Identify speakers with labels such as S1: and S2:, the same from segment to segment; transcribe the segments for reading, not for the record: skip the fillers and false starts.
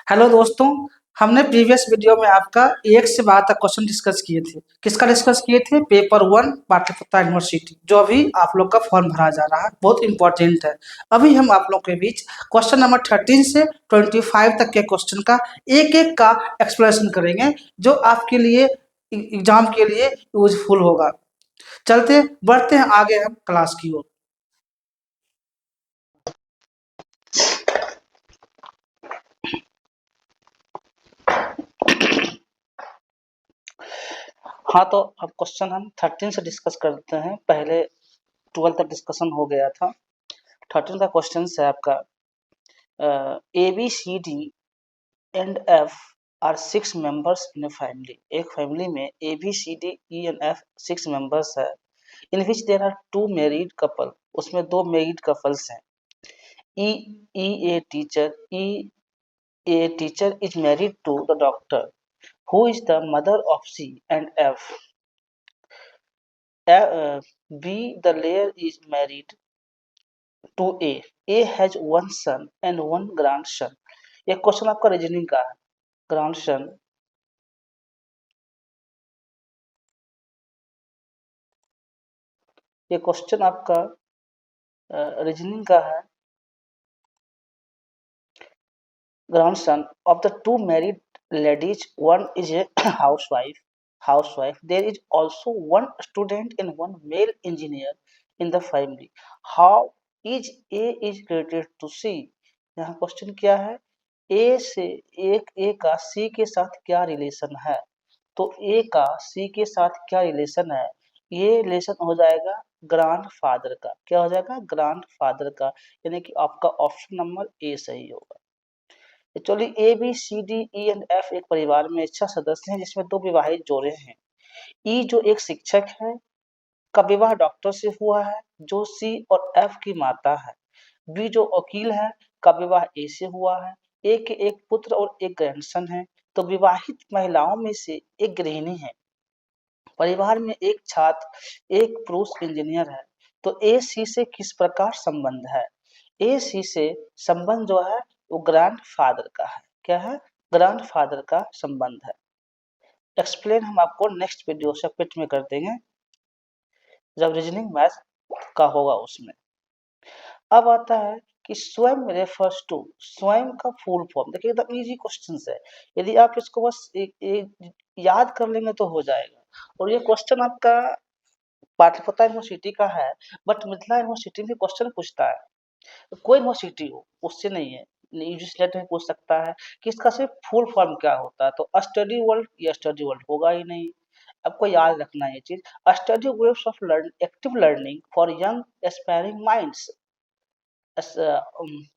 S1: Hello दोस्तों, हमने previous video में आपका 1 से 12 तक क्वेश्चन डिस्कस किए थे। किसका डिस्कस किए थे? पेपर 1 पाटलिपुत्र यूनिवर्सिटी, जो अभी आप लोग का फॉर्म भरा जा रहा है, बहुत इंपॉर्टेंट है। अभी हम आप लोग के बीच क्वेश्चन नंबर 13 से 25 तक के क्वेश्चन का एक-एक का एक्सप्लेनेशन करेंगे, जो आपके लिए एग्जाम के लिए यूजफुल होगा। चलते बढ़ते हैं आगे हम क्लास की ओर। हाँ, तो अब क्वेश्चन हम 13 से डिस्कस करते हैं। पहले 12 तक डिस्कशन हो गया था। 13 का क्वेश्चन है आपका, A B C D and F are 6 members in a family. एक फैमिली में A B C D E and F 6 members है, in which there are 2 married couple. उसमें 2 मैरिड कपल्स हैं। E E a teacher is married to the doctor, who is the mother of C and F. B the lawyer is married to A. A has 1 son and 1 grandson। ये question आपका reasoning का है। Grandson, ये question आपका reasoning का है। Grandson of the 2 married ladies, one is a housewife. There is also 1 student and 1 male engineer in the family. How is A is related to C? यहाँ question क्या है? ए का सी के साथ क्या रिलेशन है? तो ए का सी के साथ क्या रिलेशन है? ये रिलेशन हो जाएगा ग्रैंडफादर का। क्या हो जाएगा? ग्रैंडफादर का। यानी कि आपका ऑप्शन नंबर ए सही होगा। Actually A B C D E and F एक परिवार में 6 सदस्य हैं, जिसमें 2 विवाहित जोड़े हैं। ई जो एक शिक्षक है का विवाह डॉक्टर से हुआ है, जो सी और एफ की माता है। बी जो वकील है का विवाह ए से हुआ है। ए के एक पुत्र और एक ग्रैंडसन है। तो विवाहित महिलाओं में से एक गृहिणी है। परिवार में एक छात्र, एक पुरुष इंजीनियर है। तो ए सी से किस प्रकार संबंध है? ए सी से संबंध जो है वो ग्रैंडफादर का है। क्या है? ग्रैंडफादर का संबंध है। एक्सप्लेन हम आपको नेक्स्ट वीडियो सेपरेट में कर देंगे, जब रीजनिंग मैथ का होगा उसमें। अब आता है कि स्वयं रेफर्स टू। स्वयं का फुल फॉर्म देखिए, एकदम इजी क्वेश्चन है। यदि आप इसको बस एक याद कर लेंगे तो हो जाएगा। और ये क्वेश्चन आपका पाटलिपुत्र यूनिवर्सिटी का है, बट मिथिला यूनिवर्सिटी में क्वेश्चन पूछता है। तो कोई यूनिवर्सिटी हो, उससे नहीं है, यूजीसी में पूछ सकता है कि इसका सिर्फ फुल फॉर्म क्या होता है। तो स्टडी वर्ल्ड या स्टडी वर्ल्ड होगा ही नहीं। आपको याद रखना है ये चीज। Study waves of active learning for young aspiring minds.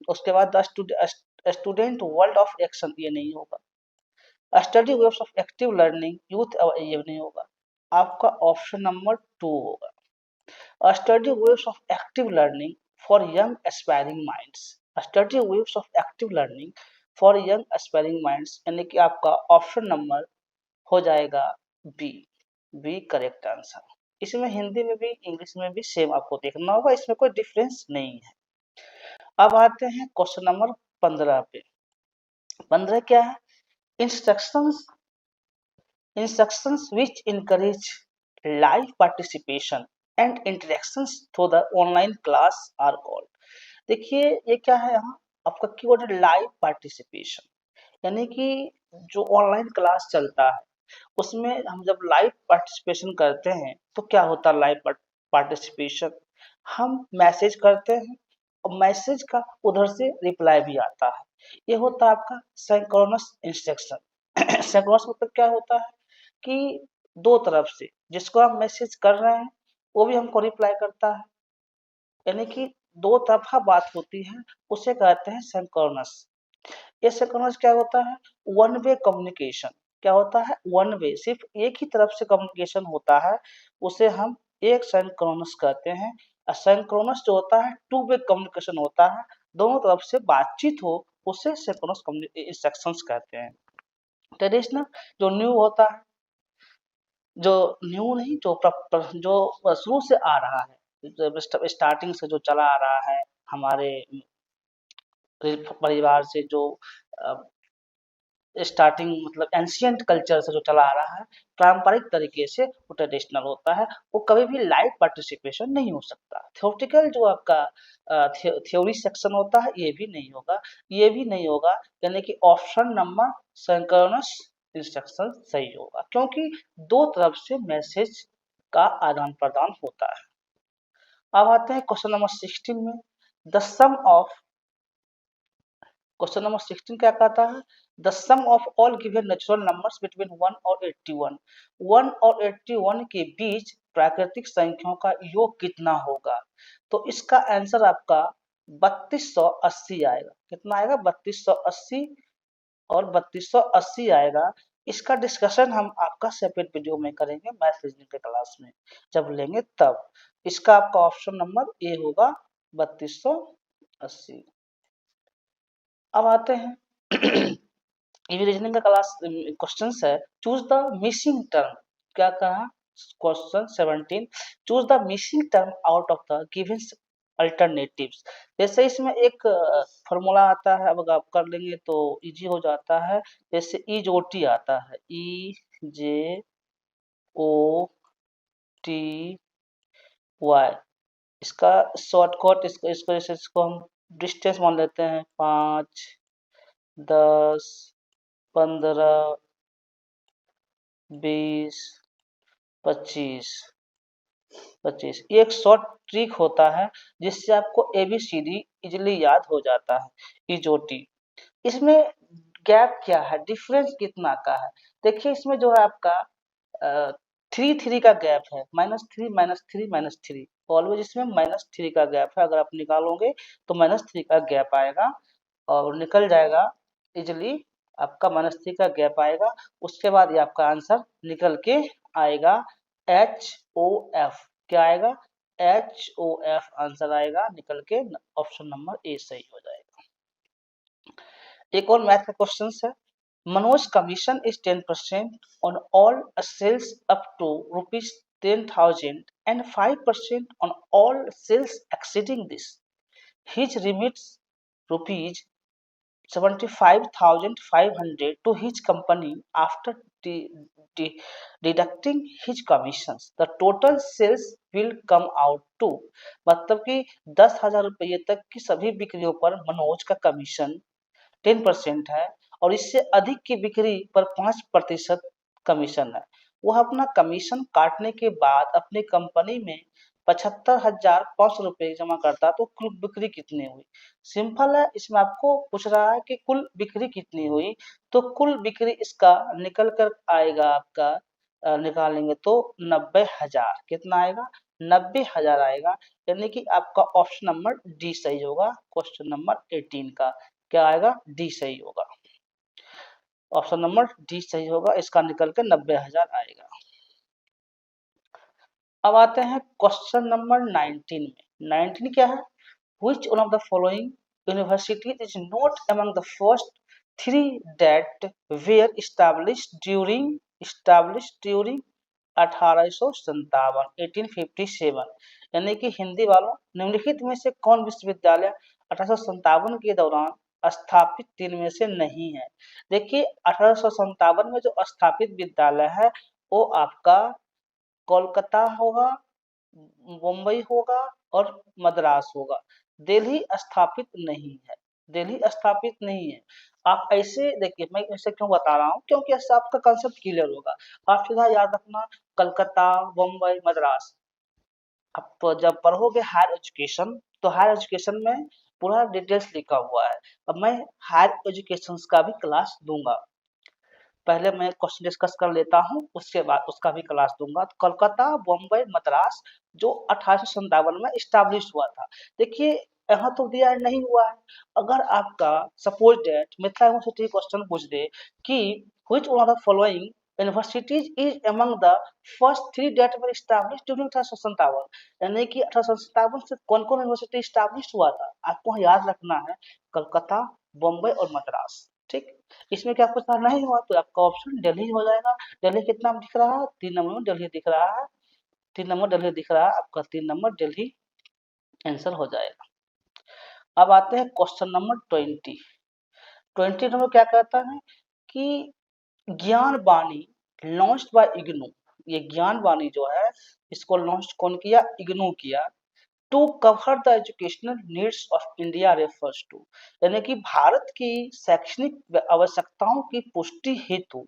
S1: उसके बाद स्टूडेंट वर्ल्ड ऑफ एक्शन, ये नहीं होगा। Study waves of active learning youth, ये नहीं होगा। आपका ऑप्शन नंबर 2 होगा। Study waves of active learning for young aspiring minds. Study waves of active learning for young aspiring minds, यानी कि आपका ऑप्शन नंबर हो जाएगा बी। B correct answer. इसमें हिंदी में भी इंग्लिश में भी सेम आपको देखना होगा, इसमें कोई डिफरेंस नहीं है। अब आते हैं क्वेश्चन नंबर 15 पे। 15 क्या है? Instructions which encourage live participation and interactions through the online class are called। देखिए ये क्या है, यहाँ आपका कीवर्ड है लाइव पार्टिसिपेशन। यानी कि जो ऑनलाइन क्लास चलता है उसमें हम जब लाइव पार्टिसिपेशन करते हैं तो क्या होता है? लाइव पार्टिसिपेशन, हम मैसेज करते हैं और मैसेज का उधर से रिप्लाई भी आता है। ये होता है आपका सिंक्रोनस इंस्ट्रक्शन। सिंक्रोनस मतलब क्या होता है कि दो तरफ से जिसको हम मैसेज कर रहे हैं वो भी हमको रिप्लाई करता है, यानी कि दो तरफा बात होती है, उसे कहते हैं सिंक्रोनस। ये सिंक्रोनस क्या होता है? One way communication. क्या होता है? वन वे, सिर्फ एक ही तरफ से कम्युनिकेशन होता है, उसे हम एक सिंक्रोनस कहते हैं। सिंक्रोनस जो होता है टू वे कम्युनिकेशन होता है, दोनों तरफ से बातचीत हो, उसे सिंक्रोनस इंस्ट्रक्शंस कहते हैं। ट्रेडिशनल जो न्यू होता है, जो न्यू नहीं, जो शुरू से आ रहा है, स्टार्टिंग से जो चला आ रहा है हमारे परिवार से, जो स्टार्टिंग मतलब एंशियंट कल्चर से जो चला आ रहा है, पारंपरिक तरीके से वो ट्रेडिशनल होता है, वो कभी भी लाइव पार्टिसिपेशन नहीं हो सकता। थ्योरेटिकल जो आपका थ्योरी सेक्शन होता है ये भी नहीं होगा, ये भी नहीं होगा, यानी कि ऑप्शन नंबर सिंक्रोनस इंस्ट्रक्शन सही होगा, क्योंकि दो तरफ से मैसेज का आदान प्रदान होता है। अब आते हैं क्वेश्चन नंबर 16 में। The sum of question number 16 क्या कहता है? The sum of all given natural numbers between 1 और 81, 1 और 81 के बीच प्राकृतिक संख्याओं का योग कितना होगा? तो इसका आंसर आपका 3280 आएगा। कितना आएगा? 3280 और 3280 आएगा। इसका डिस्कशन हम आपका सेपरेट वीडियो में करेंगे मैथ रीजनिंग के क्लास में, जब लेंगे तब। इसका आपका ऑप्शन नंबर ए होगा 3280। अब आते हैं ये रीजनिंग का क्लास क्वेश्चन है। Choose the missing term. क्या कहा? Question 17, choose the missing term out of the given alternatives. जैसे इसमें एक फॉर्मूला आता है, अब आप कर लेंगे तो इजी हो जाता है। जैसे ई जो टी आता है, ई जे ओ टी वाई, इसका शॉर्टकट इसको जैसे इसको हम डिस्टेंस मान लेते हैं 5, 10, 15, 20, 25, 25। ये एक शॉर्ट ट्रिक होता है जिससे आपको ABCD इजिली याद हो जाता है। इजोटी, इसमें गैप क्या है, डिफरेंस कितना का है? देखिए इसमें जो है आपका 3 का गैप है, -3 -3 -3, ऑलवेज इसमें -3 का गैप है। अगर आप निकालोगे तो -3 का गैप आएगा और निकल जाएगा इजिली, आपका -3 का गैप आएगा। उसके बाद ये आपका आंसर निकल के आएगा HOF। क्या आएगा? HOF आंसर आएगा निकल के, ऑप्शन नंबर ए सही हो जाएगा। एक और मैथ का क्वेश्चन है। Manoj commission is 10% on all sales up to ₹10,000 and 5% on all sales exceeding this. His remits rupees 75,500 to his company after de- deducting his commissions. The total sales will come out to, मतलब कि 10,000 रुपये तक की सभी बिक्रियों पर मनोज का commission 10% है और इससे अधिक की बिक्री पर 5% कमीशन है। वह अपना कमीशन काटने के बाद अपनी कंपनी में 75,500 रुपये जमा करता है, तो कुल बिक्री कितनी हुई? सिंपल है, इसमें आपको पूछ रहा है कि कुल बिक्री कितनी हुई, तो कुल बिक्री इसका निकल कर आएगा आपका, निकालेंगे तो 90,000। कितना आएगा? 90,000 आएगा, यानी कि आपका ऑप्शन नंबर डी सही होगा क्वेश्चन नंबर 18 का। क्या आएगा? डी सही होगा, ऑप्शन नंबर डी सही होगा, इसका निकल के 90,000 आएगा। अब आते हैं क्वेश्चन नंबर 19 में। 19 क्या है? Which one of the following universities is not among the first three that were established during 1857, 1857? यानी कि हिंदी वालों, निम्नलिखित में से कौन विश्वविद्यालय 1857 के दौरान स्थापित तीन में से नहीं है? देखिए 1857 में जो स्थापित विद्यालय है वो आपका कोलकाता होगा, मुंबई होगा और मद्रास होगा। दिल्ली स्थापित नहीं है, दिल्ली स्थापित नहीं है। आप ऐसे देखिए, मैं ऐसे क्यों बता रहा हूँ, क्योंकि ऐसे आपका कंसेप्ट क्लियर होगा। आप सीधा याद रखना कलकत्ता, मुंबई, मद्रास। आप जब पढ़ोगे हायर एजुकेशन, तो हायर एजुकेशन में पूरा डिटेल्स लिखा हुआ है। अब मैं हायर एजुकेशन का भी क्लास दूंगा, पहले मैं क्वेश्चन डिस्कस कर लेता हूँ, उसके बाद उसका भी क्लास दूंगा। तो कोलकाता, बॉम्बे, मद्रास जो 1857 में स्टैब्लिश हुआ था। देखिए यहाँ तो दिया नहीं हुआ है। अगर आपका suppose that Mithila university question पूछ दे कि which one of the following universities is among the first three that were established during 1857, यानी कि 1857 से कौन कौन यूनिवर्सिटी स्टैब्लिश हुआ था, आपको याद रखना है कलकत्ता, बॉम्बे और मद्रास। ठीक, इसमें क्या कुछ नहीं हुआ तो आपका ऑप्शन दिल्ली हो जाएगा। दिल्ली कितना दिख रहा है? 3 नंबर में दिल्ली दिख रहा है, 3 नंबर दिल्ली दिख रहा है, आपका 3 नंबर दिल्ली आंसर हो जाएगा। अब आते हैं क्वेश्चन नंबर 20। 20 नंबर क्या कहता है कि ज्ञान वाणी लॉन्च्ड बाय इग्नू। ये ज्ञान वाणी जो है इसको लॉन्च कौन किया? इग्नू किया। To cover the educational needs of India refers to, यानी कि भारत की शैक्षणिक आवश्यकताओं की पुष्टि हेतु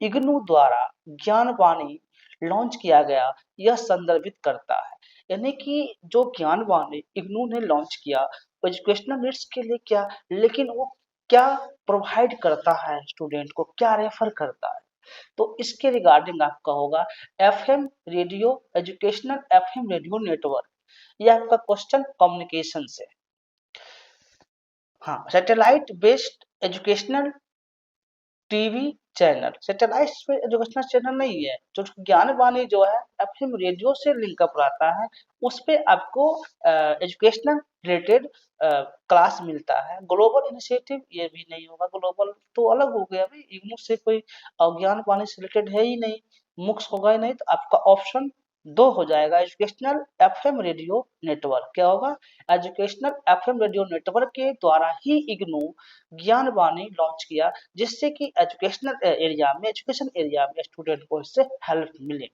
S1: इग्नू द्वारा ज्ञानवाणी लॉन्च किया गया, यह संदर्भित करता है। यानी कि जो ज्ञानवाणी इग्नू ने लॉन्च किया एजुकेशनल नीड्स के लिए क्या, लेकिन वो क्या प्रोवाइड करता है स्टूडेंट को, क्या रेफर करता है, तो इसके रिगार्डिंग आपका होगा FM radio educational FM radio network. ये आपका क्वेश्चन कम्युनिकेशन से। हाँ, satellite based educational TV channel, satellite पे एजुकेशनल चैनल नहीं है। जो ज्ञानवाणी जो है एफएम रेडियो से लिंकअप रहता है, उस पे आपको एजुकेशनल रिलेटेड क्लास मिलता है। ग्लोबल इनिशिएटिव ये भी नहीं होगा, ग्लोबल तो अलग हो गया भाई, इग्नू से कोई ज्ञानवाणी से रिलेटेड है ही नहीं, मुक्स होगा ही नहीं, तो आपका ऑप्शन 2 हो जाएगा एजुकेशनल एफएम रेडियो नेटवर्क। क्या होगा? एजुकेशनल एफएम रेडियो नेटवर्क के द्वारा ही इग्नू ज्ञानवाणी लॉन्च किया, जिससे कि एजुकेशनल एरिया में, एजुकेशन एरिया में स्टूडेंट को इससे हेल्प मिले।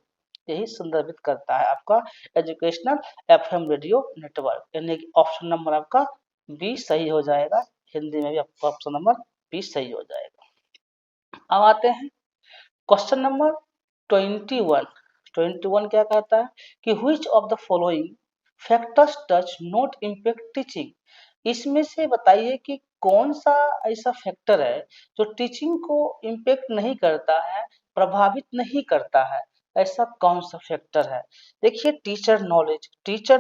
S1: यही संदर्भित करता है आपका एजुकेशनल एफएम रेडियो नेटवर्क, यानी कि ऑप्शन नंबर आपका बी सही हो जाएगा। हिंदी में भी आपका ऑप्शन नंबर बी सही हो जाएगा। अब आते हैं क्वेश्चन नंबर 21। 21 क्या कहता है कि which of the following factors does not impact teaching. इसमें से बताइए कि कौन सा ऐसा फैक्टर है जो टीचिंग को इम्पैक्ट नहीं करता है, प्रभावित नहीं करता है। ऐसा कौन सा फैक्टर है? देखिए, टीचर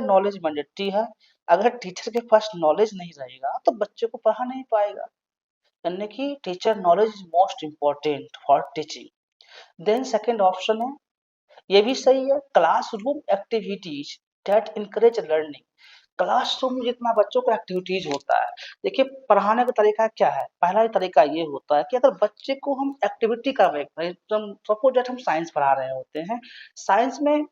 S1: नॉलेज मैंडेटरी है। अगर टीचर के पास नॉलेज नहीं रहेगा तो बच्चे को पढ़ा नहीं पाएगा, यानी कि teacher knowledge is most important for teaching. Then second option है, ये भी सही है, classroom activities that encourage learning. Classroom में जितना बच्चों को एक्टिविटीज होता है, देखिए पढ़ाने का तरीका क्या है, पहला तरीका ये होता है कि अगर बच्चे को हम एक्टिविटी कर रहे हैं, सपोज दैट हम साइंस पढ़ा रहे होते हैं, साइंस में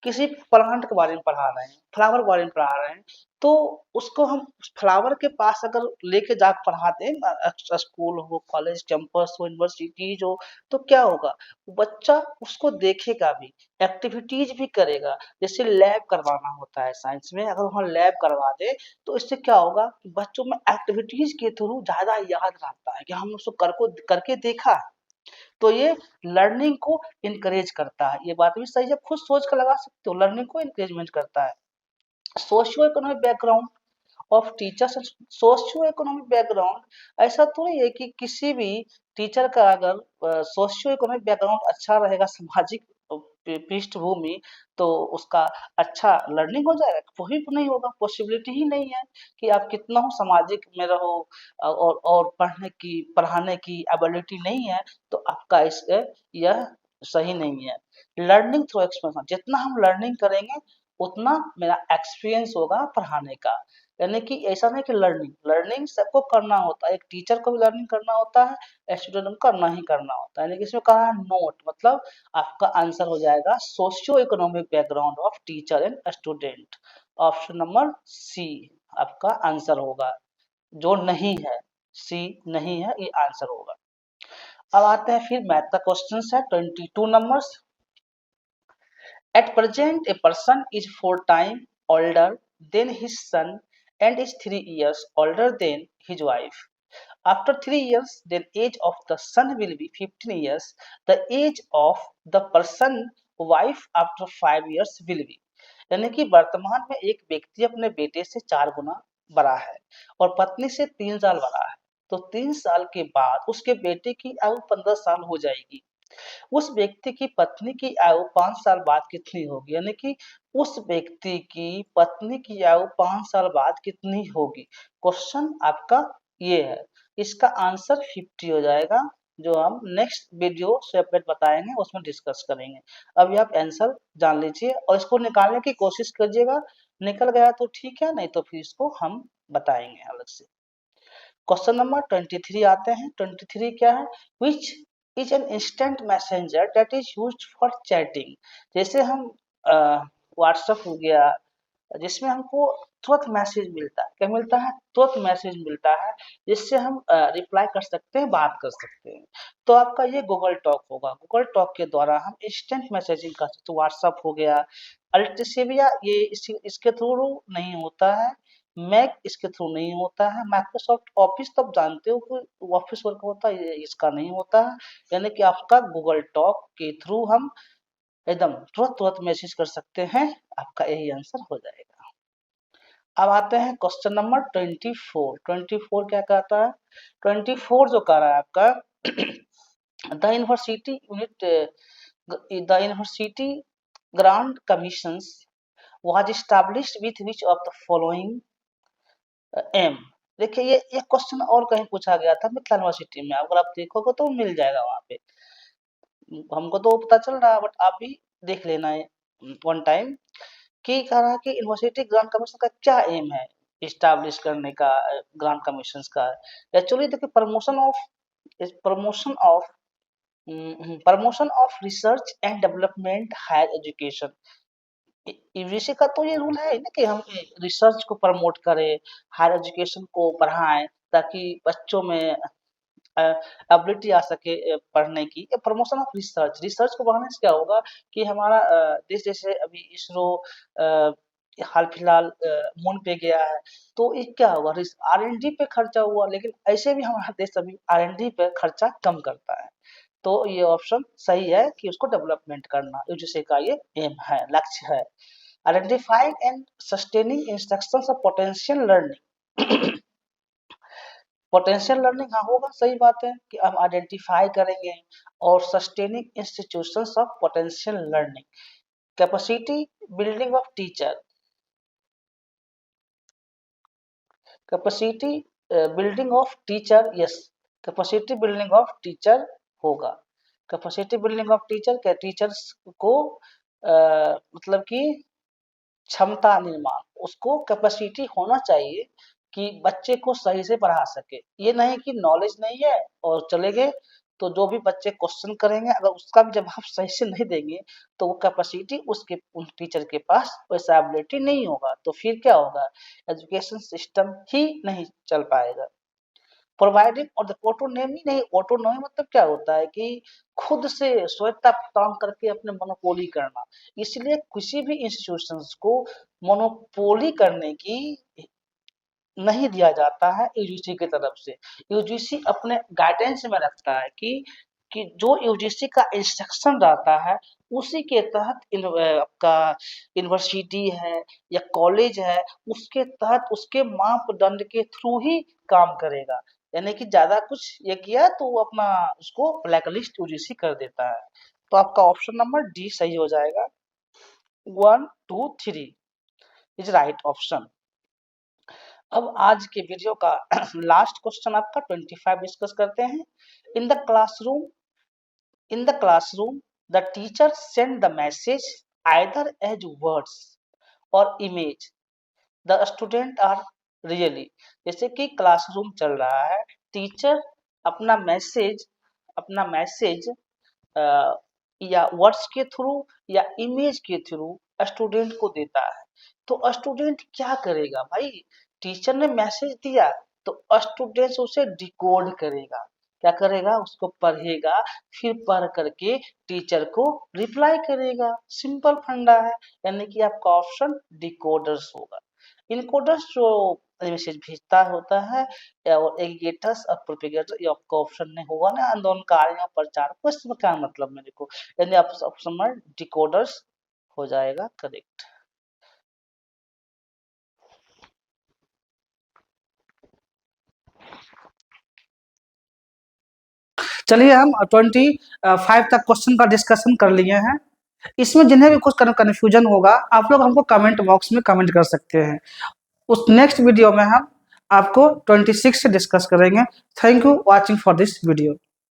S1: किसी प्लांट के बारे में पढ़ा रहे हैं, फ्लावर के बारे में पढ़ा रहे हैं, तो उसको हम फ्लावर के पास अगर लेके जा पढ़ाते हैं, स्कूल हो, कॉलेज कैंपस हो, यूनिवर्सिटीज हो, तो क्या होगा, बच्चा उसको देखेगा भी, एक्टिविटीज भी करेगा। जैसे लैब करवाना होता है साइंस में, अगर वहाँ लैब करवा दे तो इससे क्या होगा, बच्चों में एक्टिविटीज के थ्रू ज्यादा याद रहता है कि हम उसको करके देखा है, तो ये लर्निंग को इनकरेज करता है। ये बात भी सही है, खुद सोच कर लगा सकते हो, लर्निंग को इनकरेजमेंट करता है। Socio economic background of teachers. Socio economic background, ऐसा तो नहीं है कि किसी भी टीचर का अगर सोशियो इकोनॉमिक बैकग्राउंड अच्छा रहेगा, सामाजिक पृष्ठभूमि, तो उसका अच्छा लर्निंग हो जाएगा, वही तो नहीं होगा, पॉसिबिलिटी ही नहीं है कि आप कितना हो सामाजिक में रहो और पढ़ाने की एबिलिटी नहीं है, तो आपका इससे यह सही नहीं है। लर्निंग थ्रू एक्सपीरियंस, जितना हम लर्निंग करेंगे उतना मेरा एक्सपीरियंस होगा पढ़ाने का। यानी कि ऐसा नहीं कि लर्निंग लर्निंग सबको करना होता है, एक टीचर को भी लर्निंग करना होता है, स्टूडेंट को करना ही करना होता है। यानी कि इसमें कहा है नोट, मतलब आपका आंसर हो जाएगा socio economic background of teacher and student. Option number C आपका आंसर होगा, जो नहीं है, सी नहीं है, ये आंसर होगा। अब आते हैं फिर मैथ का क्वेश्चन है 22 numbers. At present, a person is 4 times older than his son and is 3 years older than his wife. After 3 years, the age of the son will be 15 years. The age of the person wife after 5 years will be. यानी कि वर्तमान में एक व्यक्ति अपने बेटे से 4 गुना बड़ा है और पत्नी से 3 साल बड़ा है, तो 3 साल के बाद उसके बेटे की आयु 15 साल हो जाएगी। उस व्यक्ति की पत्नी की आयु 5 साल बाद कितनी होगी, यानी कि उस व्यक्ति की पत्नी की आयु 5 साल बाद कितनी होगी। क्वेश्चन आपका ये है, इसका आंसर 50 हो जाएगा, जो हम नेक्स्ट वीडियो सेपरेट बताएंगे, उसमें डिस्कस करेंगे। अभी आप आंसर जान लीजिए और इसको निकालने की कोशिश कीजिएगा, निकल गया तो ठीक है, नहीं तो फिर इसको हम बताएंगे अलग से। क्वेश्चन नंबर 23 आते हैं। 23 क्या है, which is an instant messenger that is used for chatting. जैसे हम व्हाट्सएप हो गया, जिसमें हमको तुरंत मैसेज मिलता है। क्या मिलता है? तुरंत मैसेज मिलता है, जिससे हम रिप्लाई कर सकते हैं, बात कर सकते हैं। तो आपका ये गूगल टॉक होगा। गूगल टॉक के द्वारा हम इंस्टेंट मैसेजिंग कर सकते हैं। व्हाट्सएप हो गया, अल्टसेविया ये इसके थ्रू नहीं होता है, मैक इसके थ्रू नहीं होता है, माइक्रोसॉफ्ट ऑफिस तो आप जानते हो कि ऑफिस वर्क होता है, ये इसका नहीं होता है। यानी कि आपका गूगल टॉक के थ्रू हम एकदम तुरंत तुरंत मैसेज कर सकते हैं। आपका यही आंसर हो जाएगा। अब आते हैं क्वेश्चन नंबर 24। 24 क्या कहता है? 24 जो कह रहा है आपका the university unit the university grant commissions was established with which of the following aim. देखिए ये क्वेश्चन और कहीं पूछा गया था मिथिला यूनिवर्सिटी में, अगर आप देखोगे तो मिल जाएगा वहां पे। हमको तो पता चल रहा है, बट आप भी देख लेना है वन टाइम। कि कह रहा है कि यूनिवर्सिटी ग्रांट कमीशन का क्या एम है इस्टेब्लिश करने का, ग्रांट कमीशन का। एक्चुअली देखिए promotion of promotion of research and development higher education. UGC का तो ये रूल है ना कि हम रिसर्च को प्रमोट करें, हायर एजुकेशन को बढ़ाएं, ताकि बच्चों में एबिलिटी आ सके पढ़ने की। प्रमोशन ऑफ रिसर्च, रिसर्च को बढ़ाने से क्या होगा कि हमारा देश जैसे अभी इसरो हाल फिलहाल मून पे गया है, तो ये क्या होगा, R&D पे खर्चा हुआ, लेकिन ऐसे भी हमारा देश अभी R&D पे खर्चा कम करता है। तो ये ऑप्शन सही है कि उसको डेवलपमेंट करना यूजीसी का ये एम है, लक्ष्य है। Identifying and sustaining instructions of potential learning. Potential learning हाँ होगा, सही बात है कि हम आइडेंटिफाई करेंगे। और sustaining institutions of potential learning, capacity building of teacher, capacity building of teacher, yes capacity building of teacher होगा। कैपेसिटी बिल्डिंग ऑफ टीचर क्या, टीचर्स को मतलब कि क्षमता निर्माण, उसको कैपेसिटी होना चाहिए कि बच्चे को सही से पढ़ा सके। ये नहीं कि नॉलेज नहीं है और चले गए, तो जो भी बच्चे क्वेश्चन करेंगे अगर उसका भी जवाब सही से नहीं देंगे, तो वो कैपेसिटी उसके उन टीचर के पास वैसा एबिलिटी नहीं होगा, तो फिर क्या होगा, एजुकेशन सिस्टम ही नहीं चल पाएगा। प्रोवाइडिंग और द ऑटोनॉमी नहीं, ऑटोनॉमी मतलब क्या होता है कि खुद से स्वायत्ता काम करके अपने मोनोपोली करना। इसलिए किसी भी इंस्टीट्यूशंस को मोनोपोली करने की नहीं दिया जाता है यूजीसी की तरफ से। यूजीसी अपने गाइडेंस में रखता है कि जो यूजीसी का इंस्ट्रक्शन रहता है उसी के तहत आपका यूनिवर्सिटी है या कॉलेज है, उसके तहत उसके मापदंड के थ्रू ही काम करेगा। यानी कि ज्यादा कुछ ये किया तो वो अपना उसको ब्लैक लिस्ट यूजीसी कर देता है। तो आपका ऑप्शन नंबर डी सही हो जाएगा। 1 2 3 इज राइट ऑप्शन। अब आज के वीडियो का लास्ट क्वेश्चन आपका 25 डिस्कस करते हैं। In the classroom in the classroom the teacher send the message either as words or image, the student are really. जैसे कि क्लासरूम चल रहा है, टीचर अपना मैसेज या वर्ड्स के थ्रू या इमेज के थ्रू स्टूडेंट को देता है। तो स्टूडेंट क्या करेगा भाई, टीचर ने मैसेज दिया तो स्टूडेंट उसे डिकोड करेगा। क्या करेगा, उसको पढ़ेगा, फिर पढ़ करके टीचर को रिप्लाई करेगा। सिंपल फंडा है। यानी कि आपका ऑप्शन डिकोडर्स होगा। इनकोडर्स जो मैसेज भेजता होता है, और एग्रीगेटर्स और प्रोपेगेटर, ये आपका ऑप्शन नहीं होगा ना, आंदोलनकारी और प्रचारक, इसमें क्या मतलब मेरे को, यानी आप ऑप्शन में डिकोडर्स हो जाएगा करेक्ट। चलिए हम 25 तक क्वेश्चन का डिस्कशन कर लिए हैं। इसमें जिन्हें भी कुछ कन्फ्यूजन होगा आप लोग हमको कमेंट बॉक्स में कमेंट कर सकते हैं। उस नेक्स्ट वीडियो में हम आपको 26 से डिस्कस करेंगे। Thank you watching for this video.